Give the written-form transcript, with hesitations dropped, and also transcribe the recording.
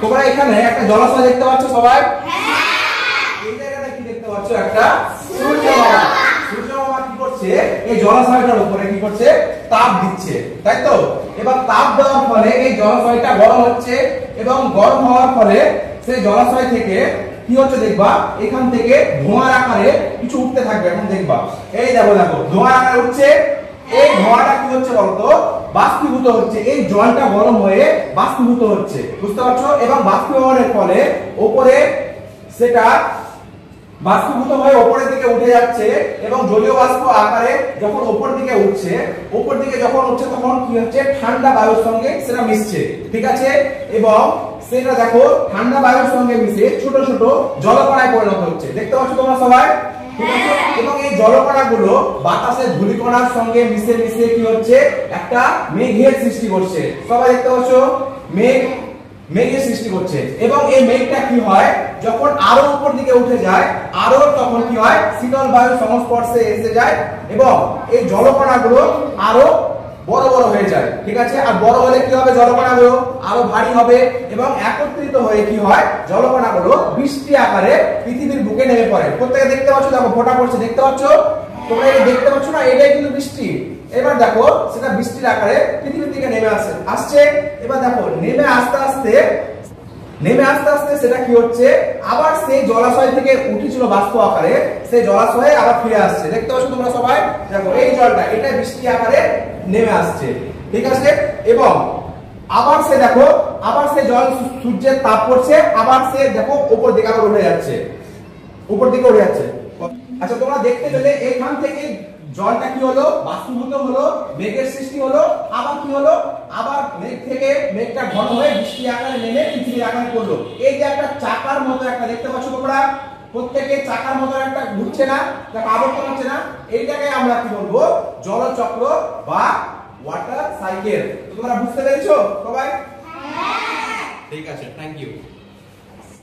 তোমরা এখানে একটা জলাশয় দেখতে পাচ্ছ সবাই? এই জায়গাটা কি দেখতে পাচ্ছ? একটা সূর্যমামা। সূর্যমামা কি করছে? এই জলাশয়টার উপরে কি করছে? তাপ দিচ্ছে, তাই তো? এবার তাপ দেওয়ার ফলে এই জলাশয়টা গরম হচ্ছে এবং গরম হওয়ার ফলে সেই জলাশয় থেকে কি হচ্ছে দেখবা, এখান থেকে ধোঁয়ার আকারে কিছু উঠতে থাকবে। এখন দেখবা, এই দেখো দেখো ধোঁয়ার আকারে উঠছে। এই ধোঁয়াটা কি হচ্ছে বলতো? বাষ্পীভূত হচ্ছে। এই জলটা গরম হয়ে বাষ্পীভূত হচ্ছে, বুঝতে পারছো? এবং বাষ্পীভবনের ফলে উপরে সেটা বাষ্পীভূত হয়ে উপরের দিকে উঠে যাচ্ছে এবং জলীয় বাষ্প আকারে যখন উপর দিকে উঠছে, উপর দিকে যখন উঠছে তখন কি হচ্ছে? ঠান্ডা বায়ুর সঙ্গে সেটা মিশছে, ঠিক আছে? এবং সেটা দেখো ঠান্ডা বায়ুর সঙ্গে মিশে ছোট ছোট জলকণায় পরিণত হচ্ছে, দেখতে পাচ্ছ তোমরা সবাই? ঠিক আছে? এবং এই জলকণাগুলো বাতাসের ধূলিকণার সঙ্গে মিশে মিশে কি হচ্ছে? একটা মেঘের সৃষ্টি করছে। সবাই দেখতে পাচ্ছ? মেঘের সৃষ্টি করছে। এবং এই মেঘটা কি হয়? যখন আরো উপর দিকে উঠে যায়, আরো তখন কি হয়? শীতল বায়ুর সংস্পর্শে এসে যায় এবং এই জলকণাগুলো আরো বড় বড় হয়ে যায়, ঠিক আছে? আর বড় হলে কি হবে? জলকণাগুলো আরো ভারী হবে এবং একত্রিত হয়ে কি হয়? জলকণাগুলো বৃষ্টি আকারে পৃথিবীর বুকে নেমে পড়ে। প্রত্যেকে দেখতে পাচ্ছ? দেখো ফোঁটা পড়ছে, দেখতে পাচ্ছ? তোমরা এটা দেখতে পাচ্ছ না? এটাই কিন্তু বৃষ্টি। এবার দেখো সেটা বৃষ্টির আকারে পৃথিবীর দিকে নেমে আসছে। এবার দেখো নেমে আস্তে আস্তে সেটা কি হচ্ছে? আবার সেই জলাশয় থেকে উঠেছিল বাষ্প আকারে, সেই জলাশয়ে আবার ফিরে আসছে, দেখতে পাচ্ছ তোমরা সবাই? দেখো এই জলটা এটা বৃষ্টি আকারে নেমে আসছে, ঠিক আছে? এবং আবার সে দেখো, আবার সে জল সূর্যের তাপ পড়ছে, আবার সে দেখো উপর দিকে আবার উঠে যাচ্ছে, উপর দিকে উঠে যাচ্ছে। আচ্ছা তোমরা দেখতে পেলে এখান থেকে জলটা কি হলো? বাষ্পীভূত হলো, মেঘের সৃষ্টি হলো, আবার কি হলো? আবার মেঘ থেকে মেঘটা ঘন হয়ে বৃষ্টি আকারে নেমে পৃথিবীর আকারে পড়লো। এই যে একটা চাকার মতো একটা দেখতে পাচ্ছ তোমরা? প্রত্যেকে চাকার মতো একটা ঘুরছে না, দেখো আবর্তন হচ্ছে না? এইটাকে আমরা কি বলবো? জলচক্র বা ওয়াটার সাইকেল। তোমরা বুঝতে পেরেছো সবাই? ঠিক আছে, থ্যাংক ইউ।